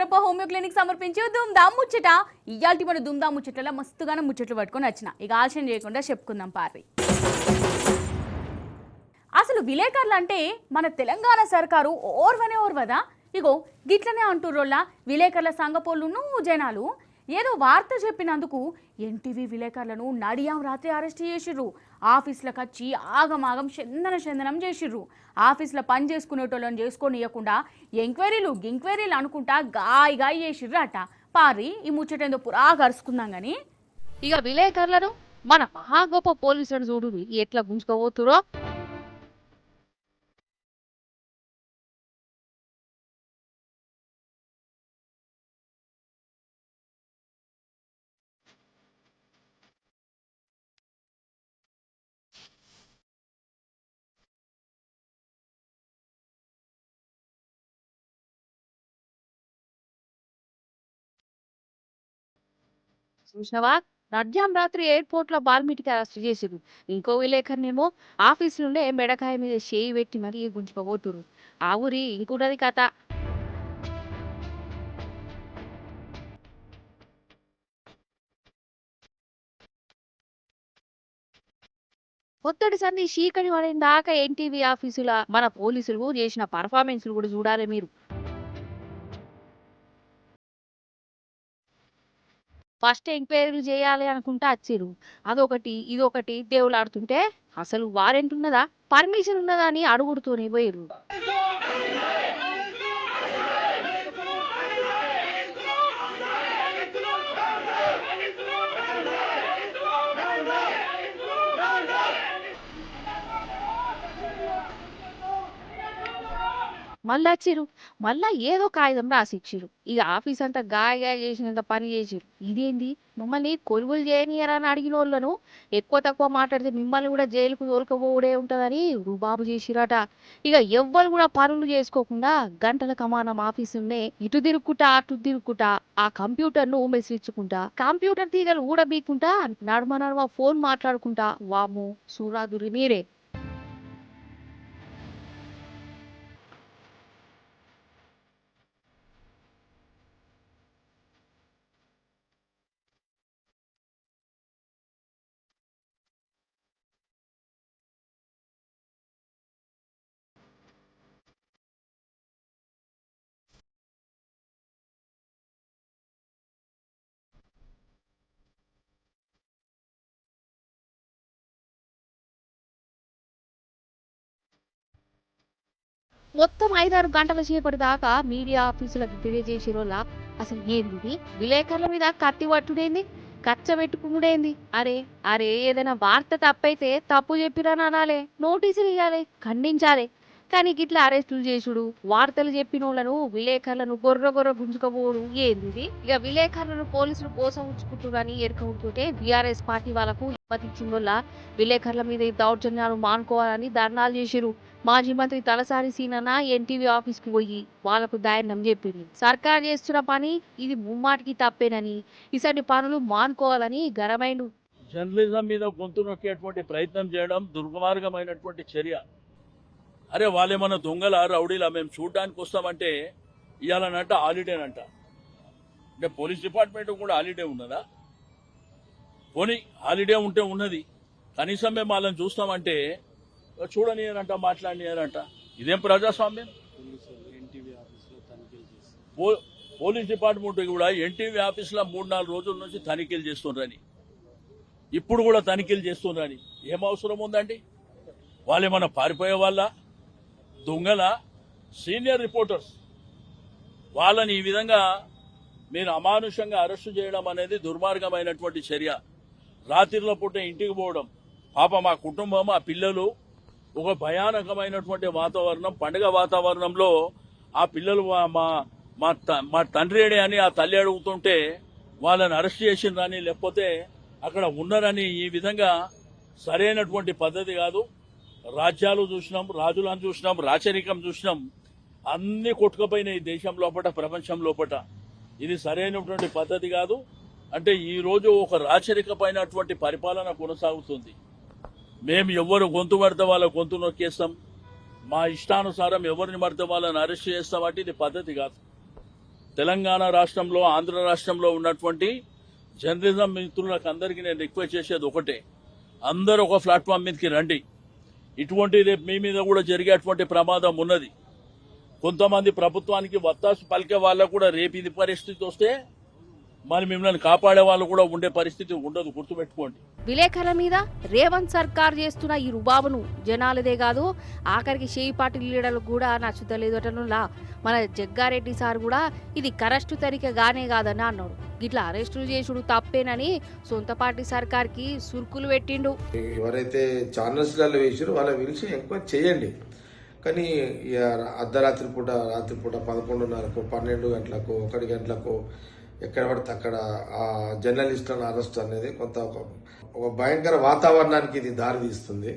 Ayyappa homeo clinic సమర్పించి దుమ్దాం ముచ్చట. ఇయాల్టి మన దుమ్దాం ముచ్చట్ల మస్తుగానే ముచ్చట్లు పట్టుకొని వచ్చిన. ఇక ఆలస్యం చేయకుండా చెప్పుకుందాం పారి. అసలు విలేకరులు అంటే మన తెలంగాణ సర్కారు ఓర్వదా? ఇగో గిట్లనే అంటుర్రోళ్ళ విలేకరుల సంఘపోళ్ళును జనాలు. ఏదో వార్త చెప్పినందుకు ఎన్టీవీ విలేకరులను నడియాం రాత్రి అరెస్ట్ చేసిర్రు. ఆఫీసులకు వచ్చి ఆగమాగం చందనం చేసిర్రు. ఆఫీసులో పని చేసుకునేటోళ్ళని చేసుకోనియకుండా ఎంక్వైరీలు అనుకుంటా గాయి చేసిర్రు అట. పారి ఈ ముచ్చటేందో పురా కరుచుకుందాం గాని ఇక విలేకరులను మన మహా గొప్ప పోలీసులను చూడు ఎట్లా గుంజుకోబోతురో. చూసినవా, నడ్యాం రాత్రి ఎయిర్పోర్ట్ లో బాల్మీటికి అరెస్ట్ చేసిరు. ఇంకో విలేకరునేమో ఆఫీస్ నుండే మెడకాయ మీద చేయి పెట్టి మరీ గుంజుకోబోతురు. ఆ ఊరి ఇంకున్నది కథ. పొత్తడి సంధి చీకటి పడిన దాకా ఎన్టీవీ ఆఫీసుల మన పోలీసులు చేసిన పర్ఫార్మెన్స్ కూడా చూడాలి మీరు. ఫస్ట్ ఎంక్వైరీలు చేయాలి అనుకుంటా వచ్చిరు. అదొకటి ఇదొకటి దేవులాడుతుంటే అసలు వారెంట్ ఉన్నదా, పర్మిషన్ ఉన్నదా అని అడుగుడుతూనే పోయిరు. మళ్ళీ వచ్చిరు, మళ్ళా ఏదో కాగితం రాసిచ్చిరు. ఇక ఆఫీస్ అంతా గాయ చేసినంత పని చేసిరు. ఇదేంది, మమ్మల్ని కొలువులు చేయనియరని అడిగిన వాళ్ళను ఎక్కువ తక్కువ మాట్లాడితే మిమ్మల్ని కూడా జైలుకు తోలుకపోవడే ఉంటదని రుబాబు చేసిరట. ఇక ఎవ్వరు కూడా పనులు చేసుకోకుండా గంటల కమానం ఆఫీసునే ఇటు తిరుక్కుంటా అటు తిరుక్కుంటా ఆ కంప్యూటర్ ను మెసిచ్చుకుంటా కంప్యూటర్ తీగలు ఊడబీక్కుంటా నడుమ ఫోన్ మాట్లాడుకుంటా వాము సూరాదురి మీరే. మొత్తం 5-6 గంటల సేపటి దాకా మీడియా ఆఫీసులకు తెలియజేసిరోలా అసలు ఏంది, విలేకరుల మీద కత్తి పట్టుడేంది, కచ్చ పెట్టుకునుడేంది. అరే అరే ఏదైనా వార్త తప్పైతే తప్పు చెప్పిరని అనాలే, నోటీసులు ఇవ్వాలి, ఖండించాలి. కానీ గిట్లా అరెస్టులు చేసుడు, వార్తలు చెప్పినోళ్లను విలేకరులను గొర్ర గుంజుకపోవడం ఏంది. ఇక విలేకరులను పోలీసులు కోసం ఉంచుకుంటున్నారని ఎరుక ఉంటుంటే బీఆర్ఎస్ పార్టీ వాళ్ళకు ఇచ్చిందోళ్ళ విలేకరుల మీద ఈ దౌర్జన్యాలు మానుకోవాలని ధర్నాలు చేసిరు. మాజీ మంత్రి తలసాని సీనన్న ఎన్టీవీ ఆఫీస్ కు పోయి వాళ్లకు ధైర్యం చెప్పింది. సర్కార్ చేస్తున్న పని ఇది ముమ్మాటికి తప్పేనని, ఇసంటి పనులు మానుకోవాలని గరమైండు. జర్నలిజం మీద గొంతు నొక్కేటువంటి ప్రయత్నం చేయడం దుర్మార్గమైనటువంటి చర్య. అరే వాళ్ళేమన్నా దొంగల రౌడీలా మేము చూడడానికి వస్తామంటే ఇవ్వాలనంట హాలిడేనంట. అంటే పోలీస్ డిపార్ట్మెంట్ కూడా హాలిడే ఉన్నదా? పోనీ హాలిడే ఉంటే ఉన్నది, కనీసం మేము వాళ్ళని చూస్తామంటే చూడనియనంట, మాట్లాడినారంట. ఇదేం ప్రజాస్వామ్యం? పోలీస్ డిపార్ట్మెంట్ కూడా ఎన్టీవీ ఆఫీసులో 3-4 రోజుల నుంచి తనిఖీలు చేస్తుండ్రని, ఇప్పుడు కూడా తనిఖీలు చేస్తుండ్రని ఏం అవసరం ఉందండి? వాళ్ళేమన్నా పారిపోయే వాళ్ళ, దొంగల, సీనియర్ రిపోర్టర్స్ వాళ్ళని ఈ విధంగా మీరు అమానుషంగా అరెస్టు చేయడం అనేది దుర్మార్గమైనటువంటి చర్య. రాత్రిలో పూట ఇంటికి పోవడం, పాప మా కుటుంబం ఆ పిల్లలు ఒక భయానకమైనటువంటి వాతావరణం, పండుగ వాతావరణంలో ఆ పిల్లలు మా తండ్రి ఏడే అని ఆ తల్లి అడుగుతుంటే వాళ్ళని అరెస్ట్ చేసిండ్రని లేకపోతే అక్కడ ఉన్నారని ఈ విధంగా సరైనటువంటి పద్ధతి కాదు. రాజ్యాలు చూసినాం, రాజులను చూసినాం, రాచరికం చూసినాం, అన్ని కొట్టుకుపోయినాయి దేశం లోపల, ప్రపంచం లోపల. ఇది సరైనటువంటి పద్ధతి కాదు. అంటే ఈ రోజు ఒక రాచరికమైనటువంటి పరిపాలన కొనసాగుతుంది. మేము ఎవరు గొంతు పడితే వాళ్ళ గొంతు నొక్కేస్తాం, మా ఇష్టానుసారం ఎవరిని పడితే వాళ్ళని అరెస్ట్ చేస్తామంటే ఇది పద్ధతి కాదు. తెలంగాణ రాష్ట్రంలో, ఆంధ్ర రాష్ట్రంలో ఉన్నటువంటి జర్నలిజం మిత్రులకు అందరికీ నేను రిక్వెస్ట్ చేసేది ఒకటే, అందరూ ఒక ప్లాట్ఫామ్ మీదకి రండి. ఇటువంటి రేపు మీ మీద కూడా జరిగేటువంటి ప్రమాదం ఉన్నది. కొంతమంది ప్రభుత్వానికి వత్తాసు పలికే వాళ్ళకు కూడా రేపు ఇది పరిస్థితి వస్తే మరి మిమ్మల్ని కాపాడే వాళ్ళు కూడా ఉండే పరిస్థితి ఉండదు, గుర్తుపెట్టుకోండి. విలేకరుల మీద రేవంత్ సర్కార్ చేస్తున్న ఈ రుబాబును జనాలదే కాదు ఆఖరికి షేయి పార్టీ లీడర్లకు కూడా నచ్చుతలేదటనులా మన జగ్గారెడ్డి సార్ కూడా ఇది కరెస్టు తరికగానే కాదని అన్నాడు. గిట్లా అరెస్టులు చేసుడు తప్పేనని సొంత పార్టీ సర్కార్కి సురుకులు పెట్టిండు. ఎవరైతే ఛానల్స్లలో వేసారో వాళ్ళ పిలిచి ఎంక్వైరీ చేయండి. కానీ అర్ధరాత్రి పూట, రాత్రిపూట 11:30కు, 12 గంటలకు, 1 గంటలకు ఎక్కడ పడితే అక్కడ ఆ జర్నలిస్టులను అరెస్ట్ అనేది కొంత ఒక భయంకర వాతావరణానికి ఇది దారి తీస్తుంది.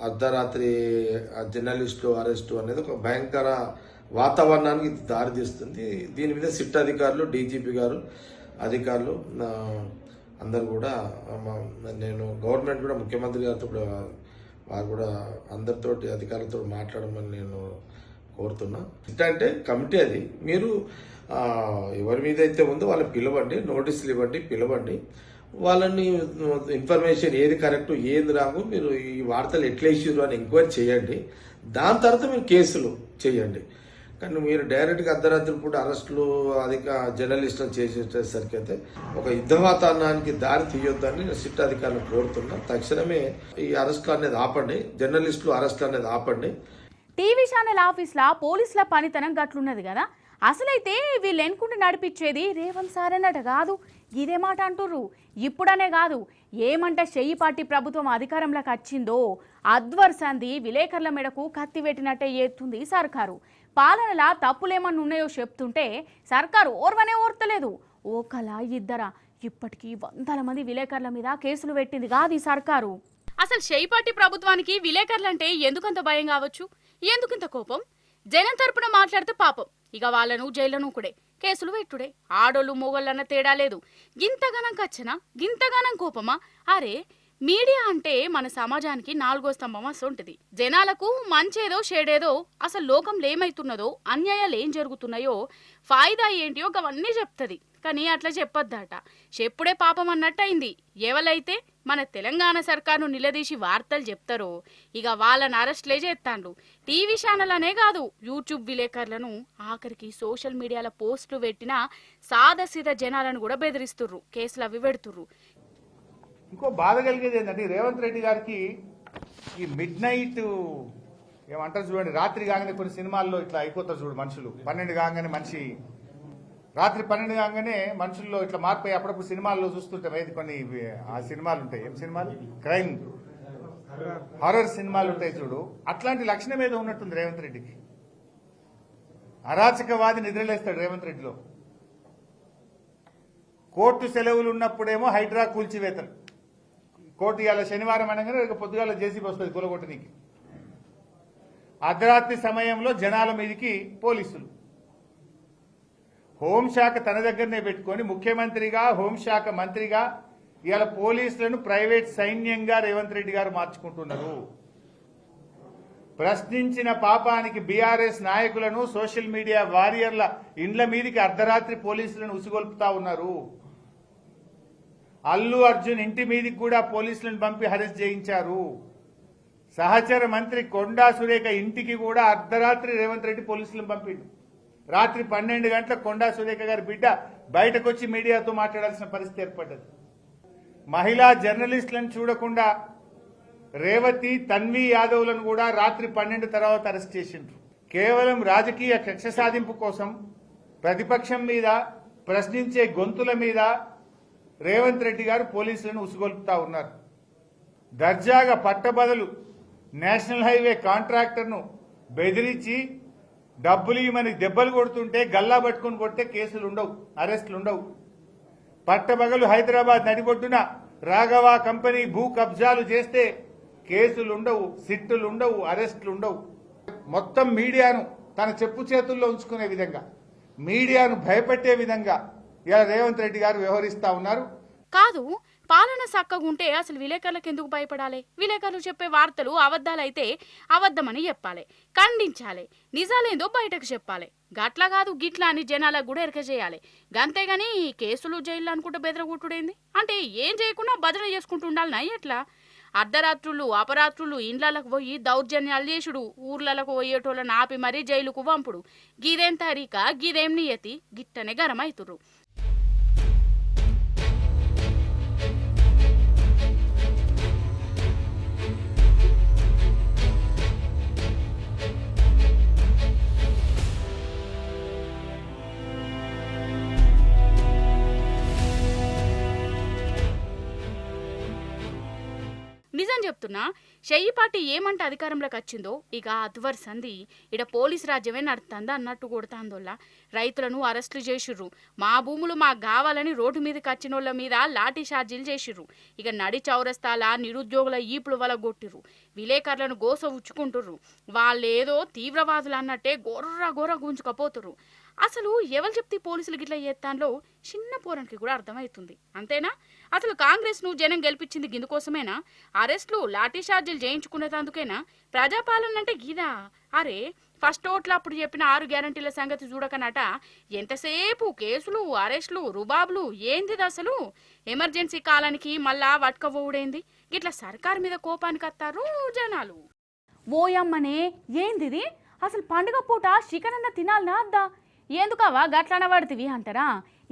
అర్ధరాత్రి జర్నలిస్టులు అరెస్టు అనేది ఒక భయంకర వాతావరణానికి ఇది దారి తీస్తుంది. దీని మీద సిట్ అధికారులు, డీజీపీ గారు అధికారులు అందరు కూడా నేను గవర్నమెంట్ కూడా ముఖ్యమంత్రి గారితో కూడా వారు కూడా అందరితోటి అధికారులతో మాట్లాడమని నేను కోరుతున్నా. అంటే కమిటీ అది, మీరు ఎవరి మీద అయితే ఉందో వాళ్ళని పిలవండి, నోటీసులు ఇవ్వండి, పిలవండి. వాళ్ళని ఇన్ఫర్మేషన్ ఏది కరెక్ట్ ఏది రాగు, మీరు ఈ వార్తలు ఎట్లా ఇచ్చారు అని ఎంక్వైరీ చేయండి. దాని తర్వాత మీరు కేసులు చేయండి. కానీ మీరు డైరెక్ట్గా అర్ధరాత్రి పూట అరెస్టులు జర్నలిస్టులు చేసేసరికి అయితే ఒక యుద్ధ వాతావరణానికి దారి తీయొద్దని సిట్ అధికారులు కోరుతున్నా. తక్షణమే ఈ అరెస్టులు అనేది ఆపండి, జర్నలిస్టులు అరెస్టులు అనేది ఆపండి. టీవీ ఛానల్ ఆఫీస్లా పోలీసుల పనితనం గట్లున్నది కదా. అసలైతే వీళ్ళు ఎన్నుకుంటూ నడిపించేది రేవంత్ సార్ అన్నట్టు కాదు. ఇదే మాట అంటుర్రు. ఇప్పుడనే కాదు, ఏమంటే షెయ్యి పార్టీ ప్రభుత్వం అధికారంలోకి వచ్చిందో అద్వర్సంది విలేకరుల మెడకు కత్తి పెట్టినట్టే చేస్తుంది సర్కారు. పాలనలా తప్పులేమన్నా ఉన్నాయో చెప్తుంటే సర్కారు ఓర్వనే ఓర్తలేదు. ఒకలా ఇద్దరా ఇప్పటికీ 100 మంది విలేకరుల మీద కేసులు పెట్టింది కాదు ఈ సర్కారు. అసలు షెయ్యి పార్టీ ప్రభుత్వానికి విలేకరులంటే ఎందుకంత భయం కావచ్చు, ఎందుకంత కోపం? జనం తరపున మాట్లాడితే పాపం ఇక వాళ్ళను జైలను కూడా కేసులు పెట్టుడే. ఆడోళ్ళు మొగోళ్ళన్న తేడా లేదు. గింతగానం కచ్చనా, గింతగానం కోపమా? అరే మీడియా అంటే మన సమాజానికి 4వ స్తంభం అసొంటిది. జనాలకు మంచేదో షేడేదో, అసలు లోకంలో ఏమైతున్నదో, అన్యాయాలు ఏం జరుగుతున్నాయో, ఫాయిదా ఏంటియో అవన్నీ చెప్తుంది. కానీ అట్లా చెప్పొద్దట, చెప్పుడే పాపం అన్నట్టయింది. ఎవరైతే మన తెలంగాణ సర్కారును నిలదీసి వార్తలు చెప్తారో ఇక వాళ్ళని అరెస్ట్లే చేస్తాండు. టీవీ ఛానల్ అనే కాదు, యూట్యూబ్ విలేకరులను, ఆఖరికి సోషల్ మీడియాలో పోస్టులు పెట్టిన సాదాసీదా జనాలను కూడా బెదిరిస్తుర్రు, కేసులు అవి పెడుతుర్రు. ఇంకో బాధ కలిగేది ఏంటంటే రేవంత్ రెడ్డి గారికి ఈ మిడ్ నైట్ ఏమంటారు చూడండి, రాత్రి కాగానే కొన్ని సినిమాల్లో ఇట్లా అయిపోతారు చూడు మనుషులు. 12 కాగానే మనిషి, రాత్రి 12 కాగానే మనుషుల్లో ఇట్లా మారిపోయి అప్పుడప్పుడు సినిమాల్లో చూస్తుంటాం. ఏది కొన్ని ఆ సినిమాలు ఉంటాయి, ఏం సినిమాలు, క్రైమ్ హారర్ సినిమాలు ఉంటాయి చూడు. అట్లాంటి లక్షణం ఏదో ఉన్నట్టుంది రేవంత్ రెడ్డికి. అరాచకవాది నిద్రలేస్తాడు రేవంత్ రెడ్డిలో. కోర్టు సెలవులు ఉన్నప్పుడేమో హైడ్రా కూల్చివేతలు. కోర్టు ఇవాళ శనివారం అనగానే పొద్దుగాల జేసీబీ వస్తుంది కూలగొట్టనికి. అర్ధరాత్రి సమయంలో జనాల మీదకి పోలీసులు. హోంశాఖ తన దగ్గరనే పెట్టుకొని ముఖ్యమంత్రిగా, హోంశాఖ మంత్రిగా ఇవాళ పోలీసులను ప్రైవేట్ సైన్యంగా రేవంత్ రెడ్డి గారు మార్చుకుంటున్నారు. ప్రశ్నించిన పాపానికి బీఆర్ఎస్ నాయకులను, సోషల్ మీడియా వారియర్ల ఇండ్ల మీదకి అర్ధరాత్రి పోలీసులను ఉసిగొల్పుతా ఉన్నారు. అల్లు అర్జున్ ఇంటి మీదకి కూడా పోలీసులను పంపి అరెస్ట్ చేయించారు. సహచర మంత్రి కొండా సురేఖ ఇంటికి కూడా అర్ధరాత్రి రేవంత్ రెడ్డి పోలీసులను పంపిండు. రాత్రి 12 గంటలకు కొండా సురేఖ గారి బిడ్డ బయటకు వచ్చి మీడియాతో మాట్లాడాల్సిన పరిస్థితి ఏర్పడ్డది. మహిళా జర్నలిస్టులను చూడకుండా రేవతి, తన్వి యాదవ్లను కూడా రాత్రి 12 తర్వాత అరెస్ట్ చేసిండ్రు. కేవలం రాజకీయ కక్ష సాధింపు కోసం ప్రతిపక్షం మీద, ప్రశ్నించే గొంతుల మీద రేవంత్ రెడ్డి గారు పోలీసులను ఉసుగొల్పుతా ఉన్నారు. దర్జాగా పట్టబదలు నేషనల్ హైవే కాంట్రాక్టర్ను బెదిరించి డబ్బులు ఇవ్వమని దెబ్బలు కొడుతుంటే గల్లా పట్టుకుని కొడితే కేసులు ఉండవు, అరెస్టులు ఉండవు. పట్టబగలు హైదరాబాద్ నడిబొడ్డున రాఘవ కంపెనీ భూ కబ్జాలు చేస్తే కేసులు ఉండవు, సిట్టులు ఉండవు, అరెస్టులు ఉండవు. మొత్తం మీడియాను తన చెప్పు చేతుల్లో ఉంచుకునే విధంగా, మీడియాను భయపెట్టే విధంగా ఇలా రేవంత్ రెడ్డి గారు వ్యవహరిస్తా ఉన్నారు. కాదు, పాలన చక్కగుంటే అసలు విలేకరులకు ఎందుకు భయపడాలి? విలేకరులు చెప్పే వార్తలు అబద్ధాలైతే అబద్ధమని చెప్పాలి, ఖండించాలి, నిజాలేందో బయటకు చెప్పాలి. గట్లా కాదు గిట్లా అని జనాలకు కూడా ఎరక చేయాలి. గంతేగాని కేసులు జైళ్ళు అనుకుంటే బెదరగొట్టుడేంది? అంటే ఏం చేయకుండా భజన చేసుకుంటూ ఉండాలనా ఎట్లా? అర్ధరాత్రులు అపరాత్రులు ఇండ్లకు పోయి దౌర్జన్యాలు చేసుడు, ఊర్లకు పోయేటోళ్ళని ఆపి మరీ జైలుకు పంపుడు, గిదేం తరీక, గిదేం నియతి, గిట్టనే గరమైతురు. నిజం చెప్తున్నా, షెయ్యి పార్టీ ఏమంటే అధికారంలోకి వచ్చిందో ఇక అద్వర్ సంధి ఇడ పోలీస్ రాజ్యమే నడుతుందా అన్నట్టు కొడుతాందోళ్ళ. రైతులను అరెస్టులు చేసిర్రు, మా భూములు మాకు కావాలని రోడ్డు మీదకి వచ్చినోళ్ళ మీద లాఠీ చార్జీలు చేసిర్రు. ఇక నడి చౌరస్తాల నిరుద్యోగుల ఈపులు వల కొట్టిర్రు, విలేకరులను గోస ఉచ్చుకుంటుర్రు. వాళ్ళేదో తీవ్రవాదులు అన్నట్టే గొర్ర గుంజుకపోతుర్రు. అసలు ఎవరు చెప్తే పోలీసులు గిట్లా చేస్తాన్లో చిన్న పోరానికి కూడా అర్థమవుతుంది. అంతేనా? అసలు కాంగ్రెస్ను జనం గెలిపించింది గిందుకోసమేనా? అరెస్టులు లాఠీ చార్జీలు చేయించుకునేందుకేనా? ప్రజాపాలన అంటే గిదా? అరే ఫస్ట్ ఓట్లు అప్పుడు చెప్పిన 6 గ్యారంటీల సంగతి చూడకనట ఎంతసేపు కేసులు, అరెస్టులు, రుబాబులు ఏందిది అసలు? ఎమర్జెన్సీ కాలానికి మళ్ళా వట్కపోవుడేంది? గిట్లా సర్కారు మీద కోపానికి వస్తారు జనాలు. ఓయమ్మనే ఏందిది? అసలు పండుగ పూట చికెన్ తినాలనా అద్దా? ఎందుకవా గట్లన పడుతుంది అంటారా?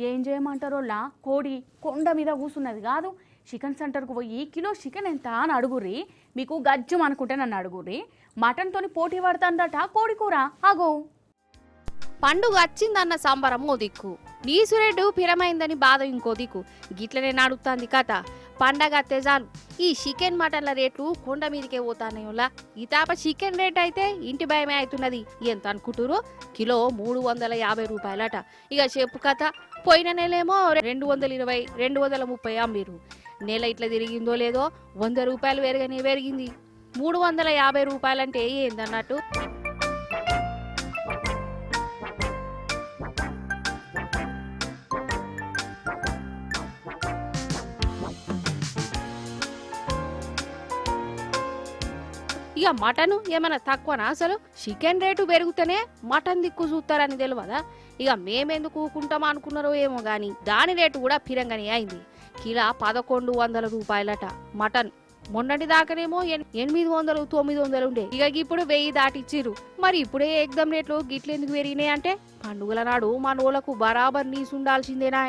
ఏం చేయమంటారోళ్ళ? కోడి కొండ మీద కూసున్నది కాదు. చికెన్ సెంటర్కు పోయి కిలో చికెన్ ఎంత అని అడుగుర్రి, మీకు గజ్జం అనుకుంటే నన్ను అడుగుర్రి. మటన్తోని పోటీ పడుతుందట కోడి కూర. అగో పండుగ వచ్చిందన్న సంబరం ఓ దిక్కు, నీసురెడ్డు పిరమైందని బాధ ఇంకో దిక్కు. గిట్లనే నడుస్తుంది కథ. పండగ అత్తే చాలు ఈ చికెన్ మటన్ల రేట్లు కొండ మీదకే పోతానయోలా. ఈ తాప చికెన్ రేట్ అయితే ఇంటి భయమే అవుతున్నది. ఎంత అనుకుంటురు? కిలో 350 రూపాయలట. ఇక చెప్పు కథ. పోయిన నెలేమో 220, 230 అమ్మిరు. నెల ఇట్లా తిరిగిందో లేదో 100 రూపాయలు పెరిగింది. 350 రూపాయలంటే ఏందన్నట్టు. ఇక మటన్ ఏమైనా తక్కువనా? అసలు చికెన్ రేటు పెరుగుతూనే మటన్ దిక్కు చూస్తారని తెలియదా? ఇక మేమెందుకు ఊకుంటాం అనుకున్నారో ఏమో గాని దాని రేటు కూడా పిరంగానే అయింది. కిలో 1100 రూపాయలట మటన్. మొన్నటి దాకానేమో 800, 900 ఉండే. ఇక ఇప్పుడు 1000 దాటిచ్చిర్రు. మరి ఇప్పుడే ఎగ్దమ్ రేట్లు గిట్లెందుకు పెరిగినాయి అంటే పండుగల నాడు మనోళ్లకు బరాబర్ నీసుండాల్సిందేనా?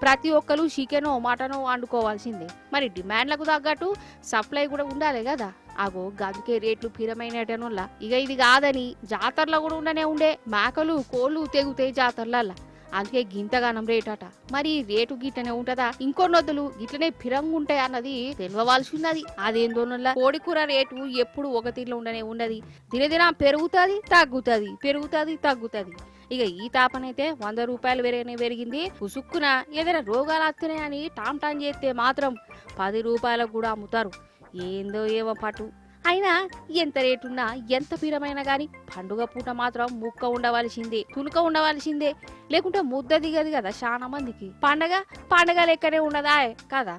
ప్రతి ఒక్కరు చికెనో మటనో వండుకోవాల్సిందే. మరి డిమాండ్లకు తగ్గట్టు సప్లై కూడా ఉండాలి కదా. అగో గదికే రేట్లు పిరమైనటనోళ్ళ. ఇక ఇది కాదని జాతరలో కూడా ఉండే మేకలు కోళ్ళు తెగుతాయి జాతరలల్లా. అందుకే గింతగానం రేట్ అట. మరి రేటు గిట్లనే ఉంటదా? ఇంకొన్నొద్దులు గిట్లనే పిరంగుంటాయి అన్నది తెలియవలసి ఉన్నది. అదేందోనల్లా కోడి కూర రేటు ఎప్పుడు ఒక తీరులో ఉండది. దినదిన పెరుగుతుంది తగ్గుతుంది. ఇక ఈ తాపనైతే 100 రూపాయలు పెరిగింది. ఉసుక్కున ఏదైనా రోగాలు వస్తున్నాయని టామ్ చేస్తే మాత్రం 10 రూపాయలకు కూడా అమ్ముతారు. ఏందో ఏమో పట్టు. అయినా ఎంత రేటున్నా ఎంత పీరమైనా గాని పండుగ పూట మాత్రం ముక్క ఉండవలసిందే, తునుక ఉండవలసిందే. లేకుంటే ముద్ద దిగదు కదా చాలా మందికి. పండగ లెక్కనే ఉండదా కదా.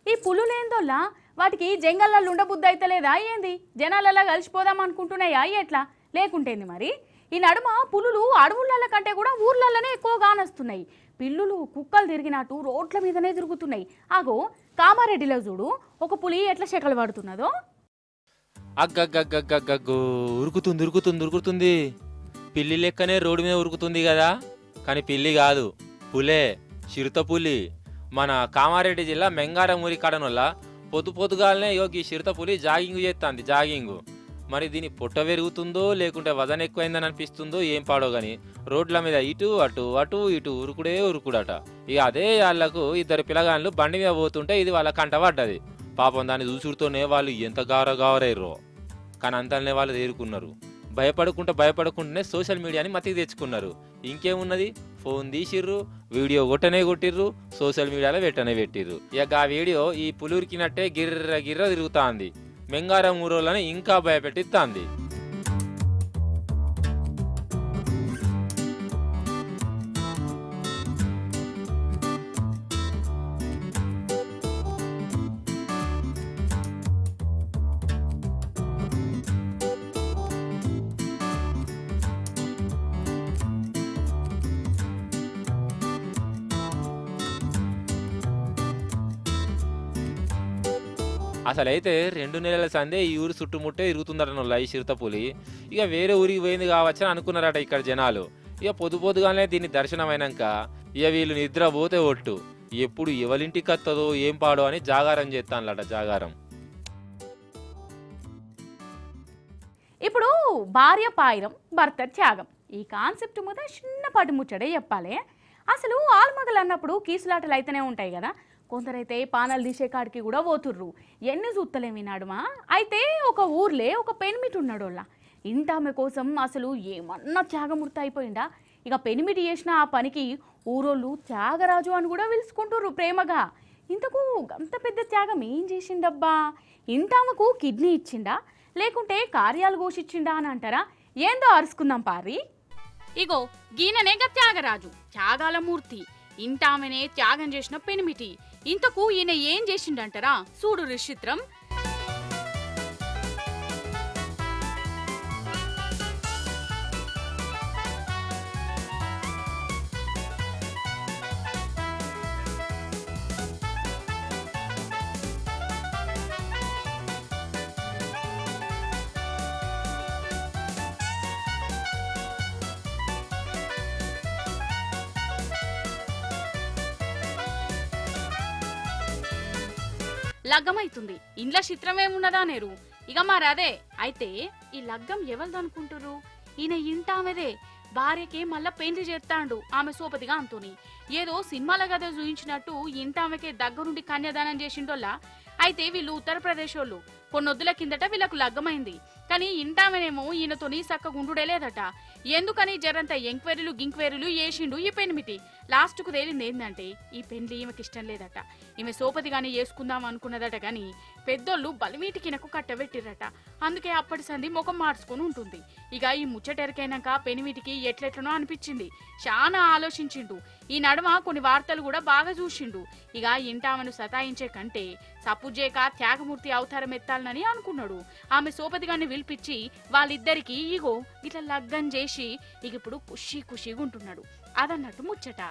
ఈ పులులేందోళ్ళ వాటికి జంగల్లో ఉండబుద్ధి అయితే లేదా ఏంది? జనాలలా కలిసిపోదాం అనుకుంటున్నాయా ఎట్లా? లేకుంటేంది మరి? ఈ నడుమ పులులు అడవుల కంటే కూడా ఊర్లలోనే ఎక్కువ కానొస్తున్నాయి. పిల్లులు కుక్కలు తిరిగినట్టు రోడ్ల మీదనే తిరుగుతున్నాయి. ఆగో కామారెడ్డిలో చూడు ఒక పులి ఎట్లా శకలు పడుతున్నదో. అగ్గగ్గగ్గగ్గగ్గో ఉరుకుతుంది. పిల్లి లెక్కనే రోడ్డు మీద ఉరుకుతుంది కదా, కానీ పిల్లి కాదు, పులే, చిరుత పులి. మన కామారెడ్డి జిల్లా మెంగారం ఊరి కాడనొల్ల పొద్దుగాలనే ఈ చిరుత పులి జాగింగ్ చేస్తుంది. మరి దీని పొట్ట పెరుగుతుందో లేకుంటే వజన్ ఎక్కువైందని అనిపిస్తుందో ఏం పాడో గాని రోడ్ల మీద ఇటు ఇటు ఉరుకుడట. ఇక అదే వాళ్ళకు 2 పిల్లగాళ్ళు బండి మీద పోతుంటే ఇది వాళ్ళ కంట పడ్డది. పాపం దాన్ని చూసుడుతోనే వాళ్ళు ఎంత గావరైర్రో. కానీ అంతనే వాళ్ళు తేరుకున్నారు. భయపడకుండానే సోషల్ మీడియాని మతికి తెచ్చుకున్నారు. ఇంకేమున్నది, ఫోన్ తీసిర్రు, వీడియో కొట్టిర్రు, సోషల్ మీడియాలో పెట్టిర్రు. ఇక ఆ వీడియో ఈ పులురికినట్టే గిర్ర తిరుగుతాంది. మెంగారం ఊరోళ్ళని ఇంకా భయపెట్టిస్తాంది. అసలైతే 2 నెలల సందే ఈ ఊరు చుట్టుముట్టే తిరుగుతుందట ఈ చిరుతపులి. ఇక వేరే ఊరికి పోయింది కావచ్చని అనుకున్నారట ఇక్కడ జనాలు. ఇక పొద్దుగానే దీన్ని దర్శనమైనాక ఇక వీళ్ళు నిద్ర పోతే ఒట్టు ఎప్పుడు ఎవరింటికి కత్తదో ఏం పాడో అని జాగారం చేస్తానులట జాగారం. ఇప్పుడు భార్య పాయిరం భర్త త్యాగం ఈ కాన్సెప్ట్ మీద చిన్నపాటి ముచ్చడే చెప్పాలి. అసలు ఆల్మగలు అన్నప్పుడు కీసులాటలు అయితేనే ఉంటాయి కదా. కొందరైతే పానాలు తీసే కాడికి కూడా పోతుర్రు. ఎన్ని చూస్తలేమి నడుమా. అయితే ఒక ఊర్లే ఒక పెనిమిటి ఉన్నాడు వాళ్ళ ఇంటామె కోసం అసలు ఏమన్నా త్యాగమూర్తి అయిపోయిందా. ఇక పెనిమిటి చేసిన ఆ పనికి ఊరోళ్ళు త్యాగరాజు అని కూడా పిలుచుకుంటుర్రు ప్రేమగా. ఇంతకు అంత పెద్ద త్యాగం ఏం చేసిండబ్బా? ఇంటామకు కిడ్నీ ఇచ్చిండా లేకుంటే కార్యాలు ఘోషిచ్చిండా అని అంటారా? ఏందో అరుచుకుందాం పారి. ఇగో గీననేగా త్యాగరాజు, త్యాగాల మూర్తి. ఇంటామెనే త్యాగం చేసిన పెనిమిటి. ఇంతకు ఈయన ఏం చేసిండంటారా? చూడు రిషిత్రం. లగ్గమైతుంది ఇండ్ల చిత్రమేమున్నదా నేరు. ఇక మారదే. అయితే ఈ లగ్గం ఎవరిదనుకుంటురు? ఈయన ఇంటామెదే. భార్యకే మళ్ళా పెండ్లి చేస్తాండు ఆమె సోపతిగా అంతోని. ఏదో సినిమాల గద చూయించినట్టు ఇంటామెకే దగ్గరుండి కన్యాదానం చేసిండోల్లా. అయితే వీళ్ళు ఉత్తరప్రదేశ్ వాళ్ళు. కొన్నొద్దుల కిందట వీళ్ళకు లగ్గమైంది. కానీ ఇంటామెనేమో ఈయనతోని సక్కగుండుడే లేదట. ఎందుకని జరంత ఎంక్వైరీలు గింక్వైరీలు చేసిండు ఈ పెనిమిటి. లాస్ట్కు తేలింది ఏంటంటే ఈ పెండ్లి ఈమెకి ఇష్టం లేదట. ఈమె సోపతిగానే చేసుకుందాం అనుకున్నదట. కానీ పెద్దోళ్ళు బలిమీటికినకు కట్టబెట్టిరట. అందుకే అప్పటి సంది ముఖం మార్చుకొని ఉంటుంది. ఇక ఈ ముచ్చటెరకైనాక పెనిమిటికి ఎట్లెట్లనో అనిపించింది. చాలా ఆలోచించిండు. ఈ నడుమ కొన్ని వార్తలు కూడా బాగా చూసిండు. ఇక ఇంటామెను సతాయించే కంటే సప్పుజేక త్యాగమూర్తి అవతారం ఎత్తాలని అనుకున్నాడు. ఆమె సోపతిగాన్ని పిలిపించి వాళ్ళిద్దరికి ఇగో ఇట్లా లగ్గం చేసి ఇక ఇప్పుడు ఖుషీగా ఉంటున్నాడు. అదన్నట్టు ముచ్చట.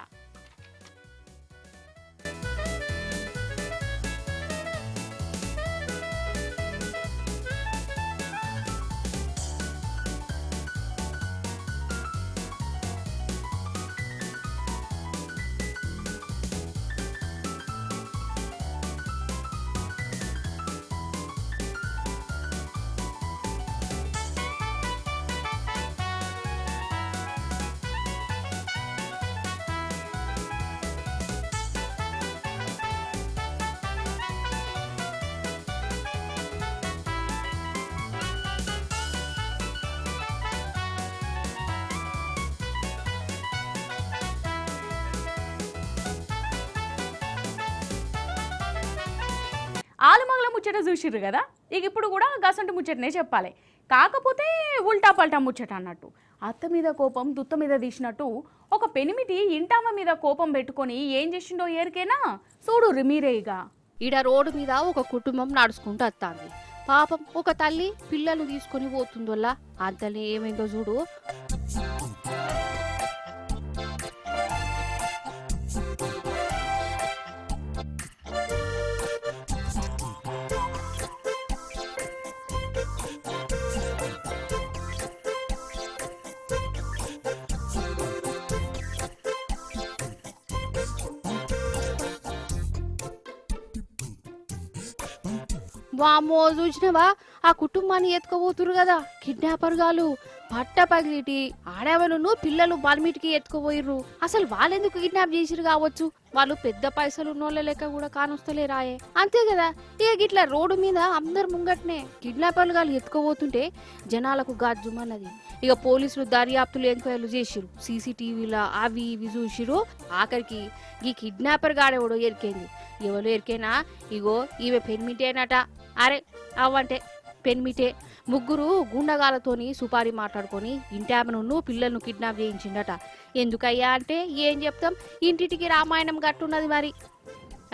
ఆలుమగల ముచ్చట చూసిర్రు కదా. ఇక ఇప్పుడు కూడా గసంటి ముచ్చటనే చెప్పాలి. కాకపోతే ఉల్టా పల్టా ముచ్చట అన్నట్టు. అత్త మీద కోపం దుత్త మీద తీసినట్టు ఒక పెనిమిటి ఇంటామ మీద కోపం పెట్టుకొని ఏం చేసిండో ఏరికేనా చూడు మీరేగా. ఈడ రోడ్డు మీద ఒక కుటుంబం నడుచుకుంటూ వస్తాంది. పాపం ఒక తల్లి పిల్లలు తీసుకొని పోతుందోల్లా. అంతనే ఏమైందో చూడు. వామ్మో చూసినవా ఆ కుటుంబాన్ని ఎత్తుకోబోతురు కదా కిడ్నాపర్ గాలు. పట్ట పగిలిటి ఆడవాళ్ళను పిల్లలు బాల్మీటికి ఎత్తుకుపోయిర్రు. అసలు వాళ్ళెందుకు కిడ్నాప్ చేసిరు కావచ్చు. వాళ్ళు పెద్ద పైసలు ఉన్నోళ్ళ లెక్క కూడా కానొస్తలేరాయే. అంతే కదా. ఇక గిట్లా రోడ్డు మీద అందరు ముంగట్నే కిడ్నాపర్లు గాలు ఎత్తుకోబోతుంటే జనాలకు గాజుమన్నది. ఇక పోలీసులు దర్యాప్తులు ఎంక్వైరీలు చేసిరు. సీసీటీవీలో అవి ఇవి చూసిరు. ఆఖరికి ఈ కిడ్నాపర్ గాడెవడో ఎరికేంది. ఎవరో ఎరికేనా ఇగో ఈమె పెనిమిటేనట. అరే అవ్వంటే పెనిమిటే. ముగ్గురు గుండగాలతోని సుపారీ మాట్లాడుకొని ఇంటామెను పిల్లలను కిడ్నాప్ చేయించిండట. ఎందుకయ్యా అంటే ఏం చెప్తాం, ఇంటింటికి రామాయణం గట్టున్నది మరి.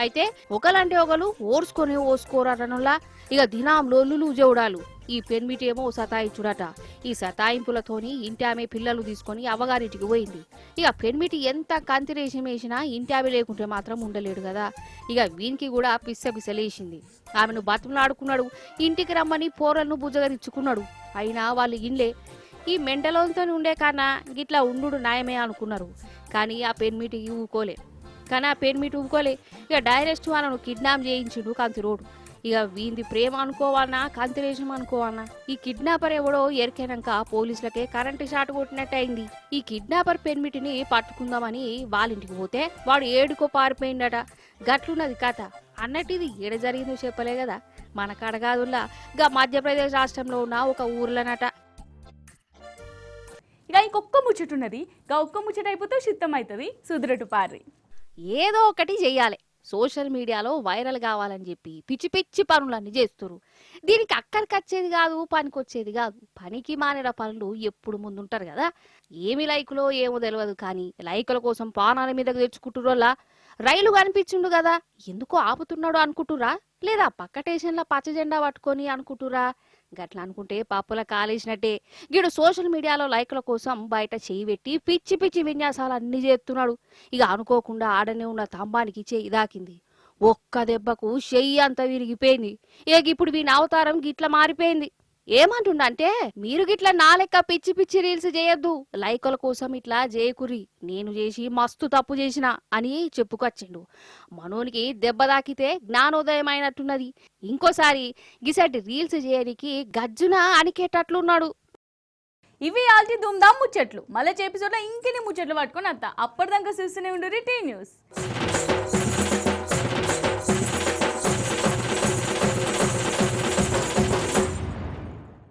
అయితే ఒకలంటే ఒకరు ఓర్చుకొని ఓసుకోరనలా ఇక దినాం లొల్లులు జౌడాలు. ఈ పెన్మిటేమో సతాయించుడట. ఈ సతాయింపులతోని ఇంటి ఆమె పిల్లలు తీసుకొని అవ్వగారింటికి పోయింది. ఇక పెన్మిటి ఎంత కంతిరేషం వేసినా ఇంటి ఆమె లేకుంటే మాత్రం ఉండలేడు కదా. ఇక వీనికి కూడా పిసలేసింది. ఆమెను బతుములాడుకున్నాడు, ఇంటికి రమ్మని పోరలను బుజ్జగరిచ్చుకున్నాడు. అయినా వాళ్ళు ఇన్లే. ఈ మెంటలోతో ఉండే కన్నా గిట్లా ఉండు న్యాయమే అనుకున్నారు. కానీ ఆ పెన్మిటి ఊకోలే. ఇక డైరెక్ట్ వాళ్ళను కిడ్నాప్ చేయించిండు కంతిరోడు. ఇక వీంది ప్రేమ అనుకోవాలన్నా కంతిరేషం అనుకోవాలన్నా ఈ కిడ్నాపర్ ఎవడో ఎరికైనాక పోలీసులకే కరెంటు షాట్ కొట్టినట్టయింది. ఈ కిడ్నాపర్ పెన్మిటిని పట్టుకుందామని వాళ్ళింటికి పోతే వాడు ఏడుకో పారిపోయిందట. గట్లున్నది కథ. అన్నట్టు ఏడ జరిగిందో చెప్పలే కదా. మన కడగాదుల్లా గా మధ్యప్రదేశ్ రాష్ట్రంలో ఉన్న ఒక ఊర్లనట. ఇక ఇంకొక్క ముచ్చటున్నది. గా ఒక్క ముచ్చట అయిపోతే సిద్ధం అవుతుంది సుదురటు పారి. ఏదో ఒకటి చెయ్యాలి. సోషల్ మీడియాలో వైరల్ కావాలని చెప్పి పిచ్చి పిచ్చి పనులన్నీ చేస్తున్నారు. దీనికి అక్కడికొచ్చేది కాదు, పనికొచ్చేది కాదు. పనికి మానేర పనులు ఎప్పుడు ముందుంటారు కదా. ఏమి లైకులో ఏమో తెలియదు, కానీ లైకుల కోసం పానాల మీదకు తెచ్చుకుంటురోలా. రైలు కనిపించిండు కదా, ఎందుకో ఆపుతున్నాడు అనుకుంటురా, లేదా పక్క స్టేషన్లో పచ్చ జెండా పట్టుకొని అనుకుంటురా. గట్లా అనుకుంటే పప్పుల కాలేసినట్టే. గీడు సోషల్ మీడియాలో లైకుల కోసం బయట చేయి పెట్టి పిచ్చి పిచ్చి విన్యాసాలు అన్ని చేస్తున్నాడు. ఇక అనుకోకుండా ఆడనే ఉన్న తంబానికి చెయ్యి దాకింది. ఒక్క దెబ్బకు చెయ్యి అంతా విరిగిపోయింది. ఇక ఇప్పుడు వీని అవతారం గిట్ల మారిపోయింది. ఏమంటుండంటే, మీరు గిట్లా నా లెక్క పిచ్చి పిచ్చి రీల్స్ చేయొద్దు, లైకుల కోసం ఇట్లా చేయకురి, నేను చేసి మస్తు తప్పు చేసిన అని చెప్పుకొచ్చిండు. మనోనికి దెబ్బ తాకితే జ్ఞానోదయం అయినట్టున్నది. ఇంకోసారి గిసటి రీల్స్ చేయడానికి గజ్జున అనికేటట్లున్నాడు. ఇవి ఆల్టి దుమ్దాం ముచ్చట్లు. మళ్ళీ ఎపిసోడ్లో ఇంకెన్ని ముచ్చట్లు పట్టుకొని అత్త. అప్పటిదాకా చూస్తూనే ఉండు టీ న్యూస్.